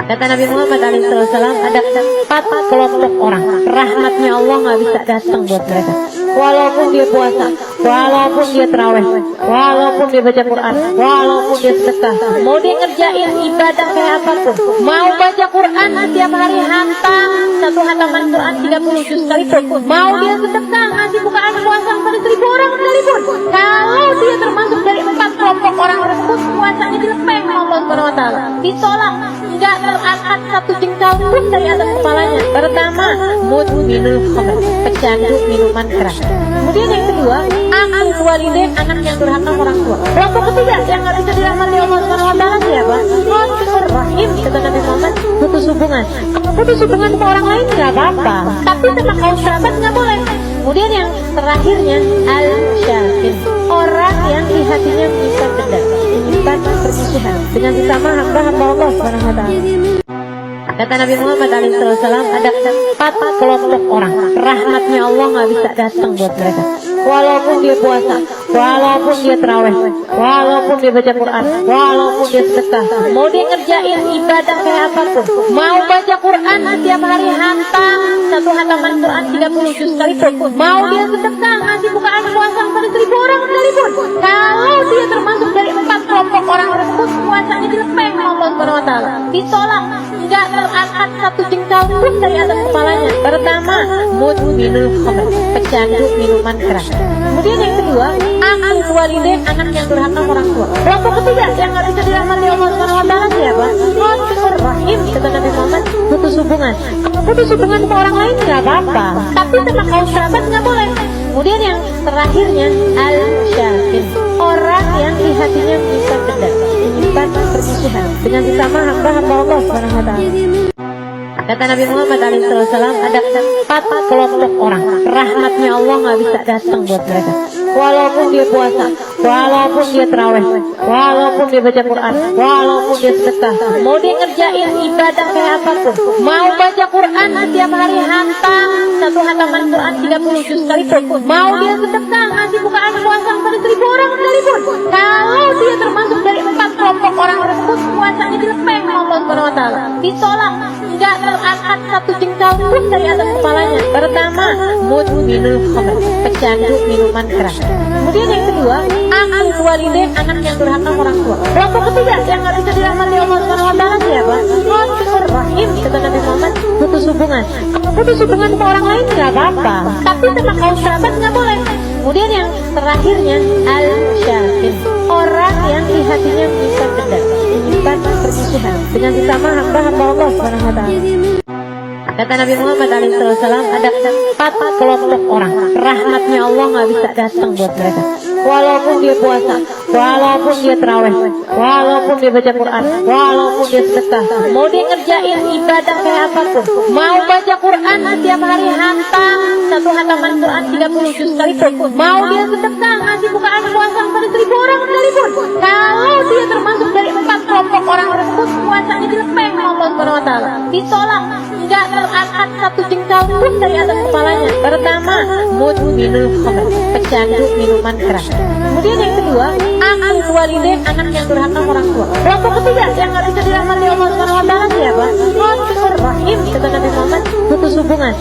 Kata Nabi Muhammad SAW, ada 4 kelompok orang rahmatnya Allah nggak bisa datang buat mereka. Walaupun dia puasa, walaupun dia terawih, walaupun dia baca Quran, walaupun dia sedekah, mau dia ngerjain ibadah kayak apapun, mau baca Quran setiap hari hantam 1 hataman Quran 30 juz sekalipun, mau dia sedekah ngasih bukaan puasa pada 1000 orang sekalipun, kalau dia termasuk dari 4 kelompok orang tersebut, puasanya dilepeng Allah Subhanahu Wa Taala, ditolak, tidak terangkat 1 jengkal pun dari atas kepalanya. Pertama, mudminul khamr, pecandu minuman keras. Kemudian yang kedua, akul walidain, anak yang durhaka orang tua. Kelompok ketiga yang nggak bisa dirahmati Allah Subhanahu Wa Taala siapa? Qatir rahim, kata Nabi Muhammad, putus hubungan. Putus hubungan sama orang lain nggak apa-apa, tapi sama kaum sahabat nggak boleh. Kemudian yang terakhirnya al-syakin, orang yang di hatinya menyimpan dendam, menyimpan permusuhan dengan sesama hamba-hamba Allah Subhanahu Wa Taala. Kata Nabi Muhammad SAW, ada 4 kelompok orang rahmatnya Allah nggak bisa datang buat mereka. Walaupun dia puasa, walaupun dia terawih, walaupun dia baca Quran, walaupun dia sedekah, mau dia ngerjain ibadah kayak apapun, mau baca Quran setiap hari hantam 1 hataman Quran 30 juz sekalipun, mau dia sedekah ngasih bukaan puasa pada 1000 orang sekalipun, kalau dia termasuk dari 4 kelompok orang tersebut, puasanya dilepeng Allah Subhanahu Wa Taala, ditolak, tidak terangkat 1 jengkal pun dari atas kepalanya. Pertama, mudminul khamr, pecandu minuman keras. Kemudian yang kedua, akul walidain, anak yang durhaka orang tua. Kelompok ketiga yang nggak bisa dirahmati Allah Subhanahu Wa Taala siapa? Qatir rahim, kata Nabi Muhammad, putus hubungan. Putus hubungan sama orang lain nggak apa-apa, tapi sama kaum sahabat nggak boleh. Kemudian yang terakhirnya al-syakin, orang yang di hatinya menyimpan dendam, menyimpan permusuhan dengan sesama hamba-hamba Allah Subhanahu Wa Taala. Kata Nabi Muhammad SAW, ada 4 kelompok orang rahmatnya Allah nggak bisa datang buat mereka. Walaupun dia puasa, walaupun dia terawih, walaupun dia baca Quran, walaupun dia sedekah, mau dia ngerjain ibadah kayak apapun, mau baca Quran setiap hari hantam 1 hataman Quran 30 juz sekalipun, mau dia sedekah ngasih bukaan puasa pada 1000 orang sekalipun, kalau dia termasuk dari 4 kelompok orang tersebut, puasanya dilepeng Allah Subhanahu Wa Taala, ditolak, tidak terangkat 1 jengkal pun dari atas kepalanya. Pertama, mudminul khamr, pecandu minuman keras. Kemudian yang kedua, akul walidain, anak yang durhaka orang tua. Kelompok ketiga yang nggak bisa dirahmati Allah Subhanahu Wa Taala siapa? Qatir rahim, kata Nabi Muhammad, putus hubungan. Putus hubungan sama orang lain nggak apa-apa, tapi sama kaum sahabat nggak boleh. Kemudian yang terakhirnya al-syakin, orang yang di hatinya menyimpan dendam, menyimpan permusuhan dengan sesama hamba-hamba Allah Subhanahu Wa Taala. Kata Nabi Muhammad SAW, ada 4 kelompok orang rahmatnya Allah nggak bisa datang buat mereka. Walaupun dia puasa, walaupun dia terawih, walaupun dia baca Quran, walaupun dia sedekah, mau dia ngerjain ibadah kayak apapun, mau baca Quran setiap hari hantam 1 hataman Quran 30 juz sekalipun, mau dia sedekah ngasih bukaan puasa pada 1000 orang sekalipun, kalau dia termasuk dari 4 kelompok orang tersebut, puasanya dilepeng Allah Subhanahu Wa Taala, ditolak, tidak terangkat 1 jengkal pun dari atas kepalanya. Pertama, mudminul khamr, pecandu minuman keras. Kemudian yang kedua, akul walidain, anak yang durhaka orang tua. Kelompok ketiga yang nggak bisa dirahmati Allah Subhanahu Wa Taala siapa? Qatir rahim, kata Nabi Muhammad, putus hubungan.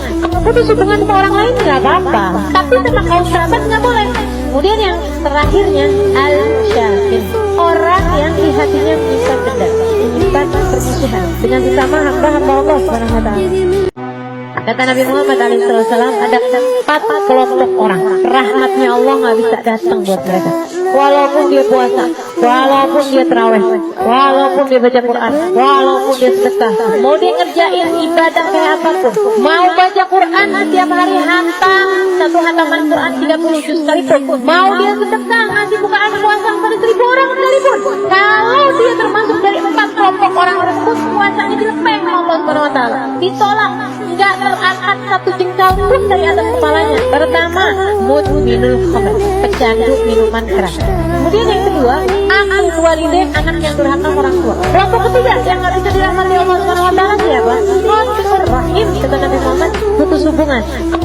Putus hubungan sama orang lain nggak apa-apa, tapi sama kaum sahabat nggak boleh. Kemudian yang terakhirnya al-syakin, orang yang di hatinya menyimpan dendam, menyimpan permusuhan dengan sesama hamba-hamba Allah Subhanahu Wa Taala. Kata Nabi Muhammad SAW, ada 4 kelompok orang rahmatnya Allah nggak bisa datang buat mereka. Walaupun dia puasa, walaupun dia terawih, walaupun dia baca Quran, walaupun dia sedekah, mau dia ngerjain ibadah kayak apapun, mau baca Quran setiap hari hantam 1 hataman Quran 30 juz sekalipun, mau dia sedekah ngasih bukaan puasa pada 1000 orang sekalipun, kalau dia termasuk dari 4 kelompok orang tersebut, puasanya dilepeng Allah Subhanahu Wa Taala, ditolak, tidak terangkat 1 jengkal pun dari atas kepalanya. Pertama, mudminul khamr, pecandu minuman keras. Kemudian yang kedua, akul walidain, anak yang durhaka orang tua. Kelompok ketiga yang nggak bisa dirahmati Allah Subhanahu Wa Taala siapa? Qatir rahim, kata Nabi Muhammad, putus hubungan.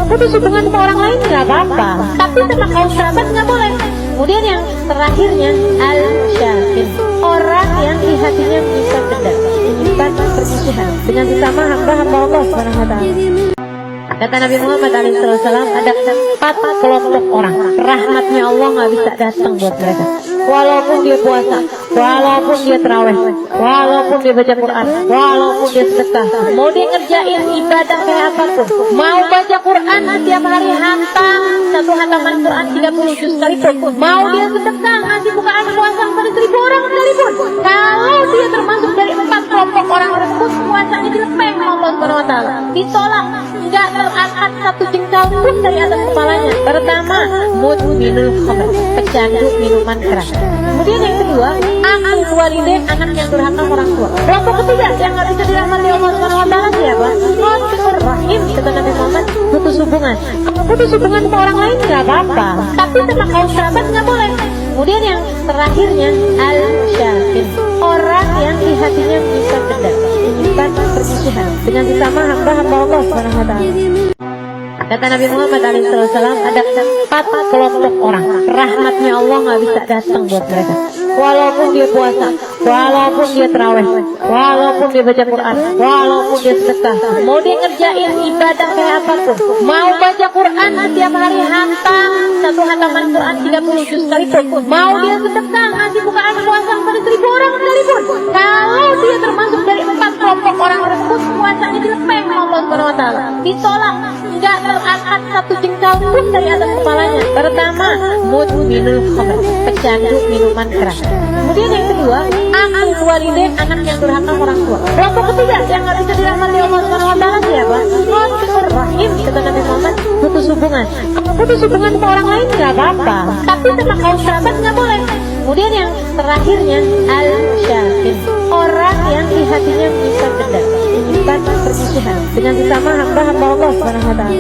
Putus hubungan sama orang lain nggak apa-apa, tapi sama kaum sahabat nggak boleh. Kemudian yang terakhirnya al-syakin, orang yang di hatinya menyimpan dendam, menyimpan permusuhan dengan sesama hamba-hamba Allah Subhanahu wa taala. Kata Nabi Muhammad SAW, ada 4 kelompok orang, rahmatnya Allah nggak bisa datang buat mereka. Walaupun dia puasa, walaupun dia tarawih, walaupun dia baca Quran, walaupun dia sedekah, mau dia ngerjain ibadah kayak apapun, mau baca Quran setiap hari hantam, 1 hataman Quran 30 juz sekalipun, mau dia sedekah ngasih bukaan puasa pada 1000 orang sekalipun, kalau dia termasuk dari 4 kelompok orang tersebut, puasanya dilepeng Allah Subhanahu wa taala, ditolak, enggak terangkat 1 jengkal pun dari atas kepalanya. Pertama, mudminul khamr, pecandu minuman keras. Kemudian yang kedua, akul walidain, anak yang durhaka orang tua. Kelompok ketiga yang nggak bisa dirahmati Allah Subhanahu wa taala siapa? Qatir rahim, kata Nabi Muhammad, putus hubungan. Putus hubungan sama orang lain nggak apa-apa, tapi sama kaum sahabat nggak boleh. Kemudian yang terakhirnya al-syakin, orang yang di hatinya menyimpan dendam, menyimpan permusuhan dengan sesama hamba-hamba Allah Subhanahu wa taala. Kata Nabi Muhammad SAW, ada 4 kelompok orang, rahmatnya Allah nggak bisa datang buat mereka. Walaupun dia puasa, walaupun dia tarawih, walaupun dia baca Quran, walaupun dia sedekah, mau dia ngerjain ibadah kayak apapun, mau baca Quran setiap hari hantam, 1 hataman Quran 30 juz sekalipun, mau dia sedekah ngasih bukaan puasa pada 1000 orang sekalipun, kalau dia termasuk dari 4 kelompok orang tersebut, puasanya dilepeng Allah Subhanahu wa taala, ditolak, enggak terangkat 1 jengkal pun dari atas kepalanya. Pertama, mudminul khamr, pecandu minuman keras. Kemudian yang kedua, akul walidain, anak yang durhaka orang tua. Kelompok ketiga yang nggak bisa dirahmati Allah Subhanahu wa taala siapa? Qatir rahim, kata Nabi Muhammad, putus hubungan. Putus hubungan sama orang lain nggak apa-apa, tapi sama kaum sahabat nggak boleh. Kemudian yang terakhirnya al-syakin, orang yang di hatinya menyimpan dendam, menyimpan permusuhan dengan sesama hamba-hamba Allah Subhanahu wa taala.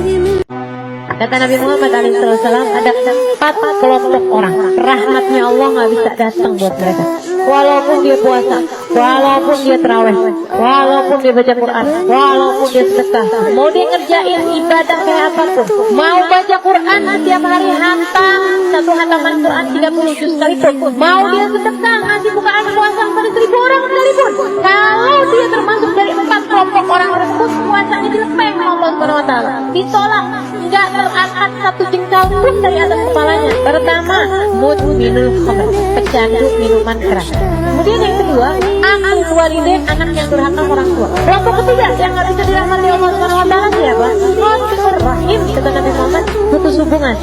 Kata Nabi Muhammad SAW, ada 4 kelompok orang, rahmatnya Allah nggak bisa datang buat mereka. Walaupun dia puasa, walaupun dia tarawih, walaupun dia baca Quran, walaupun dia sedekah, mau dia ngerjain ibadah kayak apapun, mau baca Quran setiap hari hantam, 1 hataman Quran 30 juz sekalipun, mau dia sedekah ngasih bukaan puasa pada 1000 orang sekalipun, kalau dia termasuk dari 4 kelompok orang tersebut, puasanya dilepeng Allah Subhanahu wa taala, ditolak, enggak terangkat 1 jengkal pun dari atas kepalanya. Pertama, mudminul khamr, pecandu minuman keras. Kemudian yang kedua, akul walidain, anak yang durhaka orang tua. Kelompok ketiga yang nggak bisa dirahmati Allah Subhanahu wa taala siapa? Qatir rahim, kata Nabi Muhammad, putus hubungan.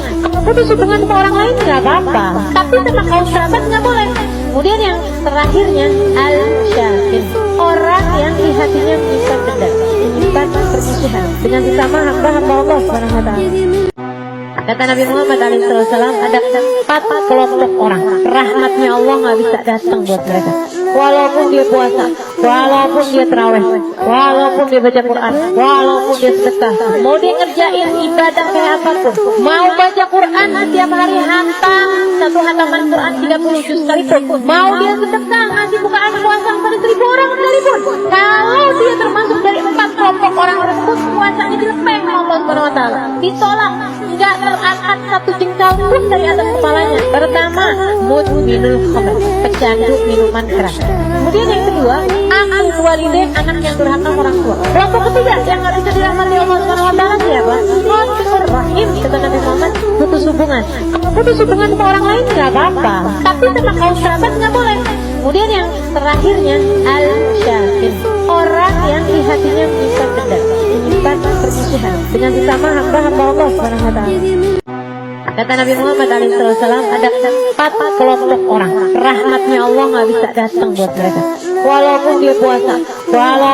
Putus hubungan sama orang lain nggak apa-apa, tapi sama kaum sahabat nggak boleh. Kemudian yang terakhirnya al-syakin, orang yang di hatinya menyimpan dendam, menyimpan permusuhan dengan sesama hamba-hamba Allah Subhanahu wa taala. Kata Nabi Muhammad SAW, ada 4 kelompok orang, rahmatnya Allah nggak bisa datang buat mereka. Walaupun dia puasa, walaupun dia tarawih, walaupun dia baca Quran, walaupun dia sedekah, mau dia ngerjain ibadah kayak apapun, mau baca Quran setiap hari hantam, 1 hataman Quran 30 juz sekalipun, mau dia sedekah ngasih bukaan puasa pada 1000 orang sekalipun, kalau dia termasuk dari 4 kelompok orang tersebut, puasanya dilepeng Allah Subhanahu wa taala, ditolak, enggak terangkat 1 jengkal pun dari atas kepalanya. Pertama, mudminul khamr, pecandu minuman keras. Kemudian yang kedua, akul walidain, anak yang durhaka orang tua. Kelompok ketiga yang nggak bisa dirahmati Allah Subhanahu wa taala siapa? Qatir rahim, kata Nabi Muhammad, putus hubungan. Putus hubungan sama orang lain nggak apa-apa, tapi sama kaum sahabat nggak boleh. Kemudian yang terakhirnya al-syakin, orang yang di hatinya menyimpan dendam, menyimpan permusuhan dengan sesama hamba-hamba Allah Subhanahu wa taala. Kata Nabi Muhammad SAW, ada 4 kelompok orang, rahmatnya Allah nggak bisa datang buat mereka. Walaupun dia puasa, walaupun